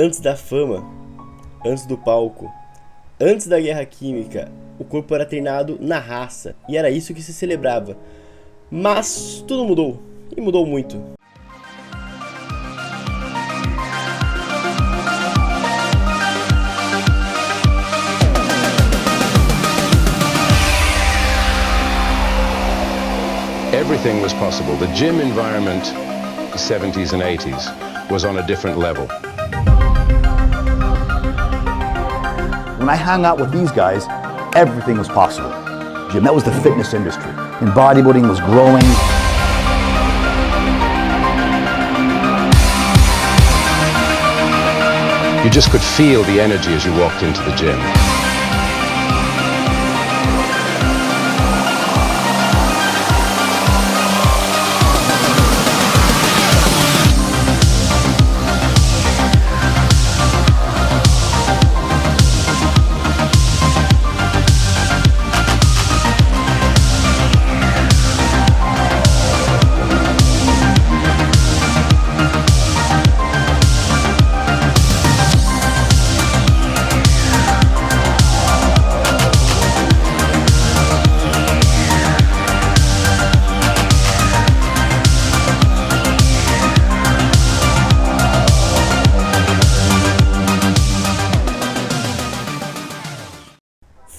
Antes da fama, antes do palco, antes da guerra química, o corpo era treinado na raça, e era isso que se celebrava. Mas tudo mudou, e mudou muito. Everything was possible. The gym environment, 70s and 80s, was on a different level. When I hung out with these guys, everything was possible. Jim, that was the fitness industry. And bodybuilding was growing. You just could feel the energy as you walked into the gym.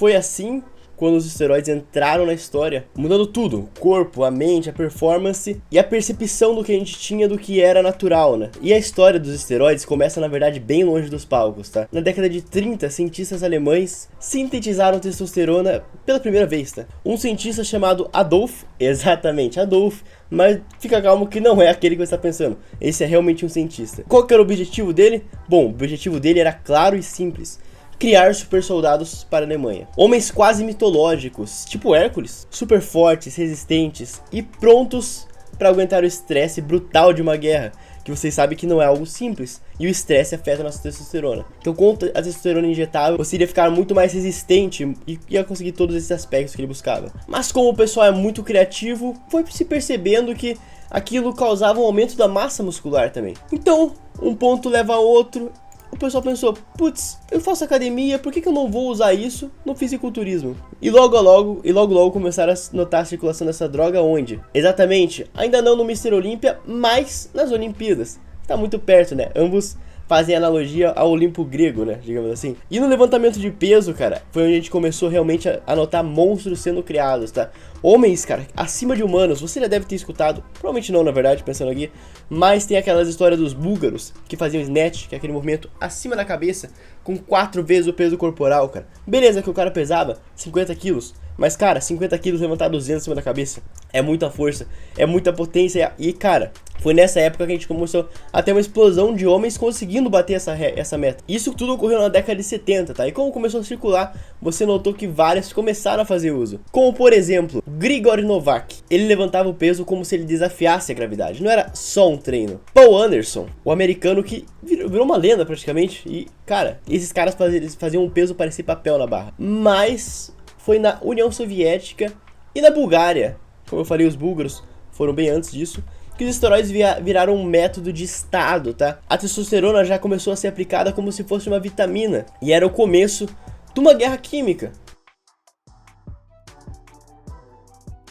Foi assim quando os esteroides entraram na história, mudando tudo, o corpo, a mente, a performance e a percepção do que a gente tinha do que era natural, né? E a história dos esteroides começa, na verdade, bem longe dos palcos, tá? Na década de 30, cientistas alemães sintetizaram testosterona pela primeira vez, tá? Um cientista chamado Adolf, exatamente, Adolf, mas fica calmo que não é aquele que você está pensando, esse é realmente um cientista. Qual que era o objetivo dele? Bom, o objetivo dele era claro e simples: criar super soldados para a Alemanha. Homens quase mitológicos, tipo Hércules, super fortes, resistentes e prontos para aguentar o estresse brutal de uma guerra, que vocês sabem que não é algo simples, e o estresse afeta a nossa testosterona. Então, com a testosterona injetável, você iria ficar muito mais resistente e ia conseguir todos esses aspectos que ele buscava. Mas como o pessoal é muito criativo, foi se percebendo que aquilo causava um aumento da massa muscular também. Então, um ponto leva a outro. O pessoal pensou, putz, eu faço academia, por que eu não vou usar isso no fisiculturismo? E logo começaram a notar a circulação dessa droga onde? Exatamente, ainda não no Mr. Olímpia, mas nas Olimpíadas. Tá muito perto, né? Ambos fazem analogia ao Olimpo grego, né? Digamos assim. E no levantamento de peso, cara, foi onde a gente começou realmente a notar monstros sendo criados, tá? Homens, cara, acima de humanos, você já deve ter escutado, provavelmente não, na verdade, pensando aqui, mas tem aquelas histórias dos búlgaros que faziam snatch, que é aquele movimento acima da cabeça, com 4 vezes o peso corporal, cara. Beleza que o cara pesava 50 quilos, mas, cara, 50 quilos levantar 200 em cima da cabeça é muita força, é muita potência e, cara, foi nessa época que a gente começou a ter uma explosão de homens conseguindo bater essa meta. Isso tudo ocorreu na década de 70, tá? E como começou a circular, você notou que vários começaram a fazer uso. Como, por exemplo, Grigor Novak. Ele levantava o peso como se ele desafiasse a gravidade. Não era só um treino. Paul Anderson, o americano que virou uma lenda praticamente. E, cara, esses caras faziam um peso parecer papel na barra. Mas foi na União Soviética e na Bulgária. Como eu falei, os búlgaros foram bem antes disso, que os esteroides viraram um método de estado, tá? A testosterona já começou a ser aplicada como se fosse uma vitamina, e era o começo de uma guerra química.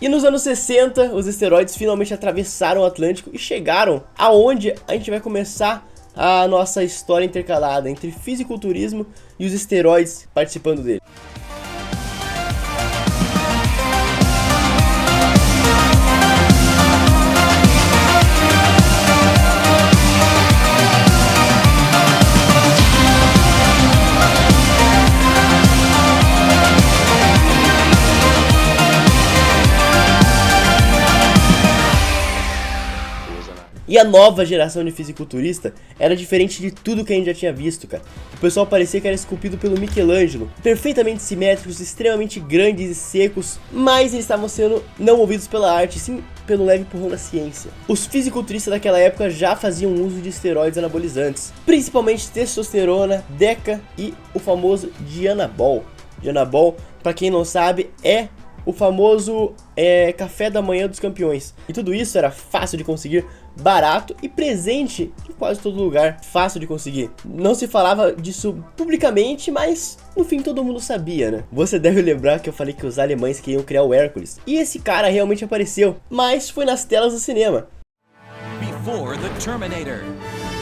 E nos anos 60, os esteroides finalmente atravessaram o Atlântico e chegaram aonde a gente vai começar a nossa história intercalada entre fisiculturismo e os esteroides participando dele. E a nova geração de fisiculturista era diferente de tudo que a gente já tinha visto, cara. O pessoal parecia que era esculpido pelo Michelangelo, perfeitamente simétricos, extremamente grandes e secos, mas eles estavam sendo não movidos pela arte, sim pelo leve empurrão da ciência. Os fisiculturistas daquela época já faziam uso de esteroides anabolizantes, principalmente testosterona, Deca e o famoso Dianabol. Dianabol, pra quem não sabe, é o famoso café da manhã dos campeões. E tudo isso era fácil de conseguir barato e presente em quase todo lugar, fácil de conseguir. Não se falava disso publicamente, mas no fim todo mundo sabia, né? Você deve lembrar que eu falei que os alemães queriam criar o Hércules, e esse cara realmente apareceu, mas foi nas telas do cinema. Before the Terminator,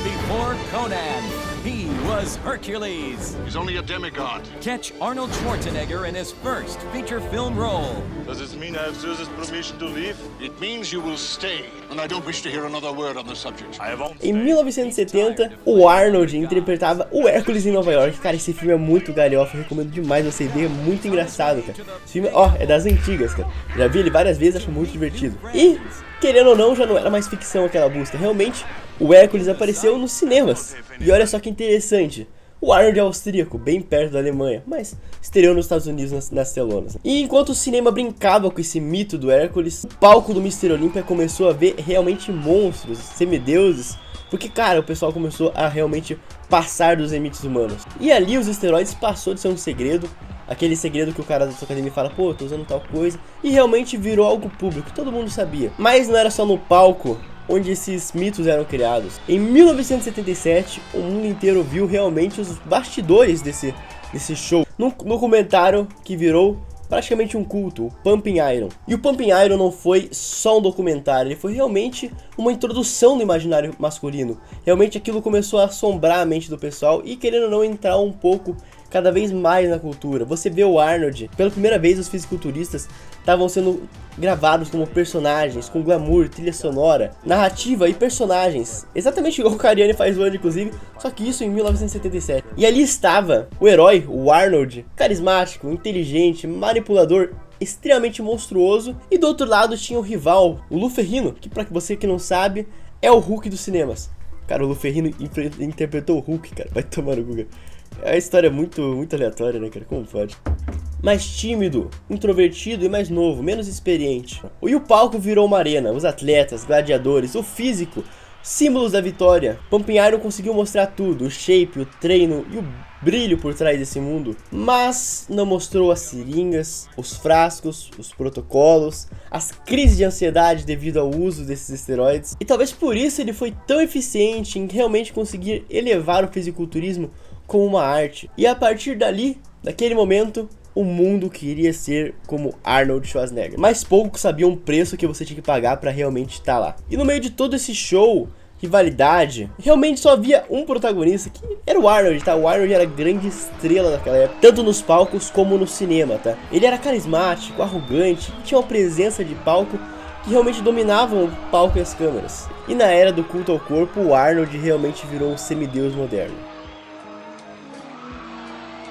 before Conan, he was Hercules. He's only a demigod. Catch Arnold Schwarzenegger in his first feature film role. Does this mean I have Zeus's permission to leave? It means you will stay, and I don't wish to hear another word on the subject. I have only... Em 1970, o Arnold interpretava o Hércules em Nova York. Cara, esse filme é muito galhofa, eu recomendo demais você ver, é muito engraçado, cara. Esse filme, é das antigas, cara. Já vi ele várias vezes, acho muito divertido. E, querendo ou não, já não era mais ficção aquela busca. Realmente, o Hércules apareceu nos cinemas. E olha só que interessante. O Arnold é austríaco, bem perto da Alemanha, mas estreou nos Estados Unidos nas telonas. E enquanto o cinema brincava com esse mito do Hércules, o palco do Mr. Olympia começou a ver realmente monstros, semideuses, porque, cara, o pessoal começou a realmente passar dos limites humanos. E ali os esteroides passou de ser um segredo, aquele segredo que o cara da sua academia fala, pô, tô usando tal coisa, e realmente virou algo público, todo mundo sabia. Mas não era só no palco onde esses mitos eram criados. Em 1977, o mundo inteiro viu realmente os bastidores desse show, num documentário que virou praticamente um culto, o Pumping Iron. E o Pumping Iron não foi só um documentário, ele foi realmente uma introdução no imaginário masculino. Realmente aquilo começou a assombrar a mente do pessoal e, querendo ou não, entrar um pouco cada vez mais na cultura. Você vê o Arnold, pela primeira vez os fisiculturistas estavam sendo gravados como personagens, com glamour, trilha sonora, narrativa e personagens. Exatamente igual o Cariani faz hoje, inclusive, só que isso em 1977. E ali estava o herói, o Arnold, carismático, inteligente, manipulador, extremamente monstruoso. E do outro lado tinha o rival, o Lou Ferrigno, que pra você que não sabe, é o Hulk dos cinemas. Cara, o Lou Ferrigno interpretou o Hulk, cara, vai tomar no Google. É uma história muito aleatória, né, cara? Como pode? Mais tímido, introvertido e mais novo, menos experiente. E o palco virou uma arena, os atletas, gladiadores, o físico, símbolos da vitória. Pumping Iron conseguiu mostrar tudo, o shape, o treino e o brilho por trás desse mundo, mas não mostrou as seringas, os frascos, os protocolos, as crises de ansiedade devido ao uso desses esteroides. E talvez por isso ele foi tão eficiente em realmente conseguir elevar o fisiculturismo como uma arte. E a partir dali, daquele momento, o mundo queria ser como Arnold Schwarzenegger. Mas poucos sabiam o preço que você tinha que pagar para realmente estar lá. E no meio de todo esse show, rivalidade, realmente só havia um protagonista, que era o Arnold, tá? O Arnold era a grande estrela daquela época, tanto nos palcos como no cinema, tá? Ele era carismático, arrogante, tinha uma presença de palco que realmente dominavam o palco e as câmeras. E na era do culto ao corpo, o Arnold realmente virou um semideus moderno.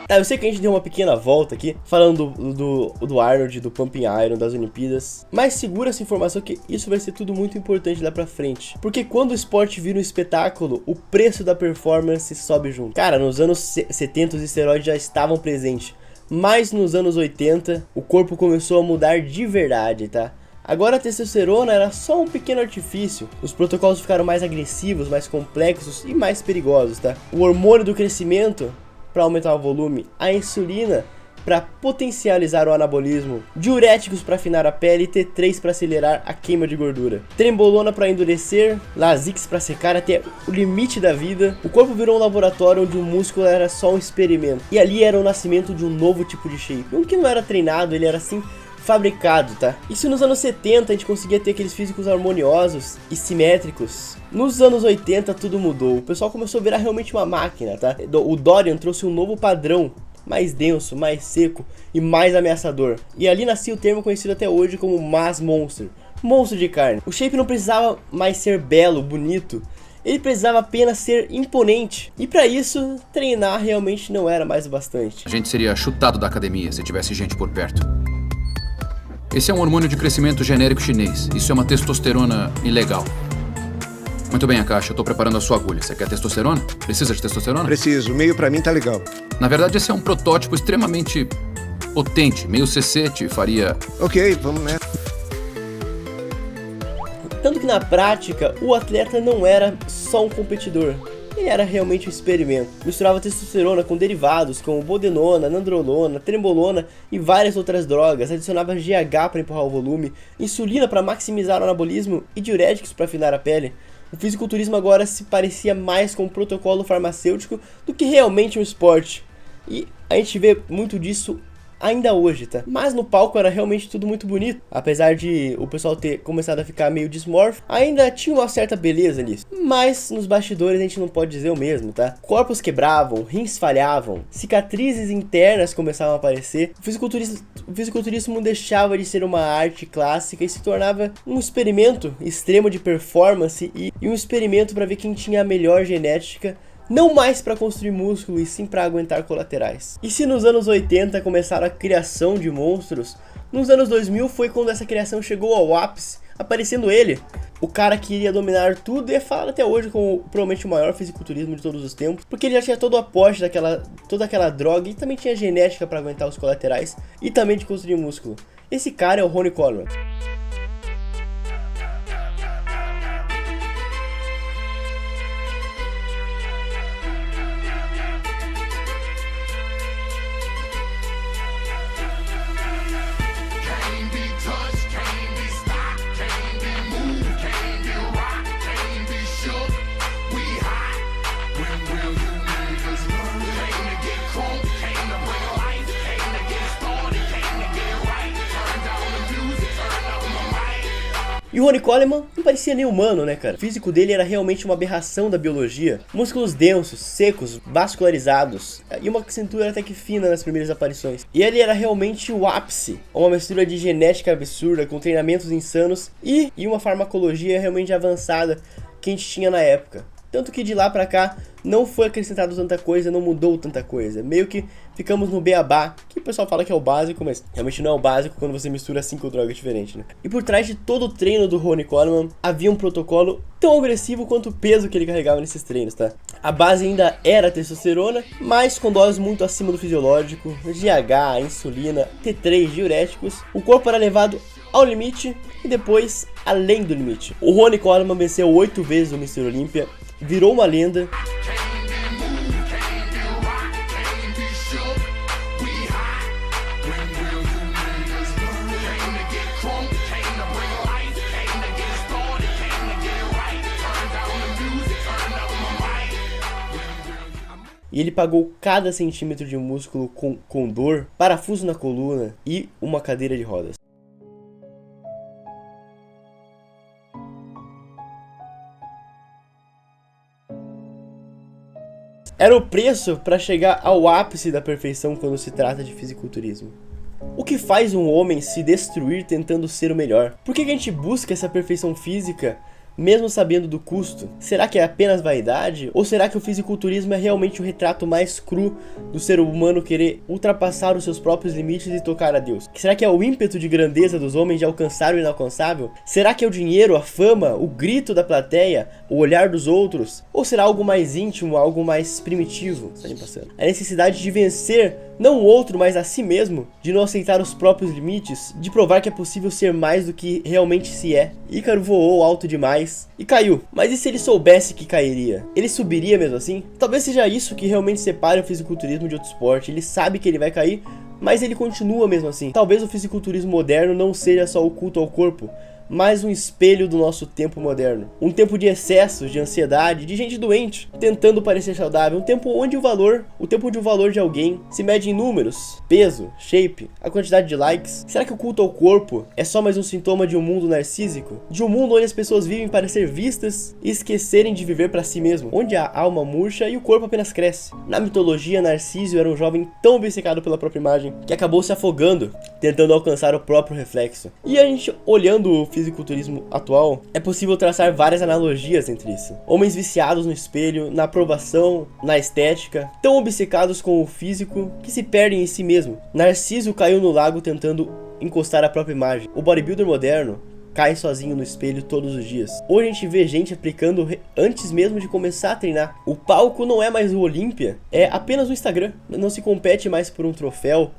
Tá, eu sei que a gente deu uma pequena volta aqui, falando do Arnold, do Pumping Iron, das Olimpíadas, mas segura essa informação que isso vai ser tudo muito importante lá pra frente. Porque quando o esporte vira um espetáculo, o preço da performance sobe junto. Cara, nos anos 70 os esteroides já estavam presentes, mas nos anos 80 o corpo começou a mudar de verdade, tá? Agora a testosterona era só um pequeno artifício, os protocolos ficaram mais agressivos, mais complexos e mais perigosos, tá? O hormônio do crescimento para aumentar o volume, a insulina para potencializar o anabolismo, diuréticos para afinar a pele e T3 para acelerar a queima de gordura, trembolona para endurecer, Lasix para secar até o limite da vida. O corpo virou um laboratório onde o músculo era só um experimento, e ali era o nascimento de um novo tipo de shape, um que não era treinado, ele era assim fabricado, tá? E se nos anos 70 a gente conseguia ter aqueles físicos harmoniosos e simétricos, nos anos 80 tudo mudou. O pessoal começou a virar realmente uma máquina, tá? O Dorian trouxe um novo padrão, mais denso, mais seco e mais ameaçador. E ali nascia o termo conhecido até hoje como Mass Monster, monstro de carne. O shape não precisava mais ser belo, bonito, ele precisava apenas ser imponente. E para isso, treinar realmente não era mais o bastante. A gente seria chutado da academia se tivesse gente por perto. Esse é um hormônio de crescimento genérico chinês. Isso é uma testosterona ilegal. Muito bem, Akashi, eu tô preparando a sua agulha. Você quer testosterona? Precisa de testosterona? Preciso, meio pra mim tá legal. Na verdade, esse é um protótipo extremamente potente. Meio cecete faria... Ok, vamos nessa. Tanto que na prática, o atleta não era só um competidor. ele era realmente um experimento. Misturava testosterona com derivados como bodenona, nandrolona, trembolona e várias outras drogas, adicionava GH para empurrar o volume, insulina para maximizar o anabolismo e diuréticos para afinar a pele. O fisiculturismo agora se parecia mais com um protocolo farmacêutico do que realmente um esporte. E a gente vê muito disso ainda hoje, tá? Mas no palco era realmente tudo muito bonito. Apesar de o pessoal ter começado a ficar meio dismórfico, ainda tinha uma certa beleza nisso. Mas nos bastidores a gente não pode dizer o mesmo, tá? Corpos quebravam, rins falhavam, cicatrizes internas começavam a aparecer. O fisiculturismo deixava de ser uma arte clássica e se tornava um experimento extremo de performance e um experimento para ver quem tinha a melhor genética. Não mais para construir músculo e sim para aguentar colaterais. E se nos anos 80 começaram a criação de monstros, nos anos 2000 foi quando essa criação chegou ao ápice, aparecendo ele, o cara que iria dominar tudo e é falado até hoje como provavelmente o maior fisiculturismo de todos os tempos, porque ele já tinha todo o aporte toda aquela droga e também tinha genética para aguentar os colaterais e também de construir músculo. Esse cara é o Ronnie Coleman. E o Ronnie Coleman não parecia nem humano, né, cara? O físico dele era realmente uma aberração da biologia. Músculos densos, secos, vascularizados e uma cintura até que fina nas primeiras aparições. E ele era realmente o ápice. Uma mistura de genética absurda, com treinamentos insanos e uma farmacologia realmente avançada que a gente tinha na época. Tanto que de lá pra cá não foi acrescentado tanta coisa, não mudou tanta coisa. Meio que ficamos no beabá, que o pessoal fala que é o básico, mas realmente não é o básico quando você mistura 5 drogas diferentes, né? E por trás de todo o treino do Ronnie Coleman havia um protocolo tão agressivo quanto o peso que ele carregava nesses treinos, tá? A base ainda era testosterona, mas com doses muito acima do fisiológico, GH, insulina, T3, diuréticos. O corpo era levado ao limite e depois além do limite. O Ronnie Coleman venceu 8 vezes o Mr. Olympia, virou uma lenda. E ele pagou cada centímetro de músculo com dor, parafuso na coluna e uma cadeira de rodas. Era o preço para chegar ao ápice da perfeição quando se trata de fisiculturismo. O que faz um homem se destruir tentando ser o melhor? Por que a gente busca essa perfeição física mesmo sabendo do custo? Será que é apenas vaidade? Ou será que o fisiculturismo é realmente o retrato mais cru do ser humano querer ultrapassar os seus próprios limites e tocar a Deus? Será que é o ímpeto de grandeza dos homens de alcançar o inalcançável? Será que é o dinheiro, a fama, o grito da plateia, o olhar dos outros? Ou será algo mais íntimo, algo mais primitivo? A necessidade de vencer não o outro, mas a si mesmo, de não aceitar os próprios limites, de provar que é possível ser mais do que realmente se é. Ícaro voou alto demais e caiu. Mas e se ele soubesse que cairia? Ele subiria mesmo assim? Talvez seja isso que realmente separe o fisiculturismo de outro esporte. Ele sabe que ele vai cair, mas ele continua mesmo assim. Talvez o fisiculturismo moderno não seja só o culto ao corpo, mais um espelho do nosso tempo moderno. Um tempo de excessos, de ansiedade, de gente doente, tentando parecer saudável. Um tempo onde o valor de alguém se mede em números, peso, shape, a quantidade de likes. Será que o culto ao corpo é só mais um sintoma de um mundo narcísico? De um mundo onde as pessoas vivem para ser vistas e esquecerem de viver para si mesmo? Onde a alma murcha e o corpo apenas cresce? Na mitologia, Narciso era um jovem tão obcecado pela própria imagem que acabou se afogando, tentando alcançar o próprio reflexo. E a gente, olhando o fisiculturismo atual, é possível traçar várias analogias entre isso. Homens viciados no espelho, na aprovação, na estética, tão obcecados com o físico que se perdem em si mesmo. Narciso caiu no lago tentando encostar a própria imagem. O bodybuilder moderno cai sozinho no espelho todos os dias. Hoje a gente vê gente aplicando antes mesmo de começar a treinar. O palco não é mais o Olympia, é apenas o Instagram. Não se compete mais por um troféu,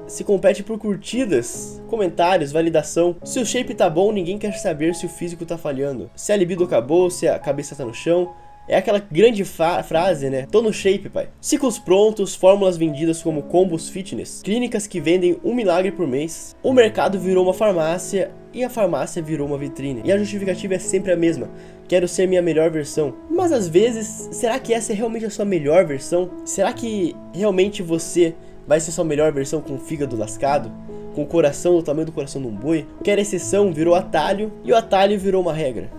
se compete por curtidas, comentários, validação. Se o shape tá bom, ninguém quer saber se o físico tá falhando. Se a libido acabou, se a cabeça tá no chão. É aquela grande frase, né? Tô no shape, pai. Ciclos prontos, fórmulas vendidas como combos fitness, clínicas que vendem um milagre por mês. O mercado virou uma farmácia e a farmácia virou uma vitrine. E a justificativa é sempre a mesma. Quero ser minha melhor versão. Mas às vezes, será que essa é realmente a sua melhor versão? Será que realmente você vai ser sua melhor versão com o fígado lascado? Com o coração do tamanho do coração de um boi? Que era exceção virou atalho e o atalho virou uma regra.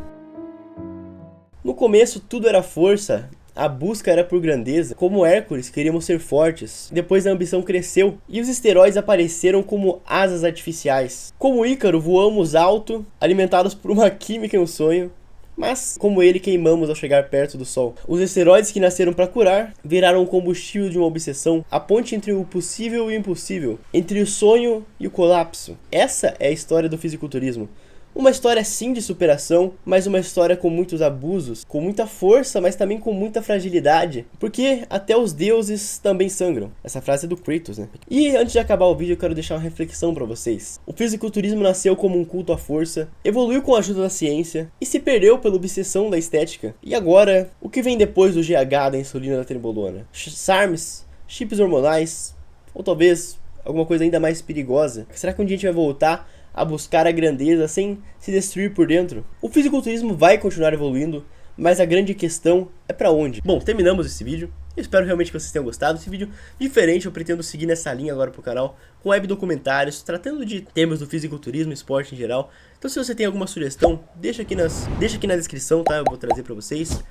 No começo tudo era força, a busca era por grandeza. Como Hércules, queríamos ser fortes. Depois a ambição cresceu e os esteroides apareceram como asas artificiais. Como Ícaro, voamos alto, alimentados por uma química e um sonho. Mas, como ele, queimamos ao chegar perto do sol. Os esteroides que nasceram para curar viraram o combustível de uma obsessão, a ponte entre o possível e o impossível, entre o sonho e o colapso. Essa é a história do fisiculturismo. Uma história sim de superação, mas uma história com muitos abusos, com muita força, mas também com muita fragilidade, porque até os deuses também sangram. Essa frase é do Kratos, né? E antes de acabar o vídeo eu quero deixar uma reflexão para vocês. O fisiculturismo nasceu como um culto à força, evoluiu com a ajuda da ciência e se perdeu pela obsessão da estética. E agora, o que vem depois do GH, da insulina, da trembolona? SARMs, chips hormonais, ou talvez alguma coisa ainda mais perigosa? Será que um dia a gente vai voltar a buscar a grandeza sem se destruir por dentro? O fisiculturismo vai continuar evoluindo, mas a grande questão é pra onde? Bom, terminamos esse vídeo. Eu espero realmente que vocês tenham gostado. Esse vídeo diferente, eu pretendo seguir nessa linha agora pro canal, com web documentários, tratando de temas do fisiculturismo e esporte em geral. Então se você tem alguma sugestão, deixa aqui na descrição, tá? Eu vou trazer pra vocês.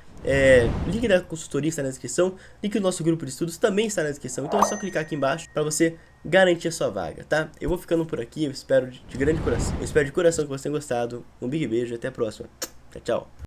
Link da consultoria está na descrição, link do nosso grupo de estudos também está na descrição, então é só clicar aqui embaixo para você garantir a sua vaga, tá? Eu vou ficando por aqui, eu espero de grande coração, que vocês tenham gostado, um big beijo e até a próxima, tchau, tchau.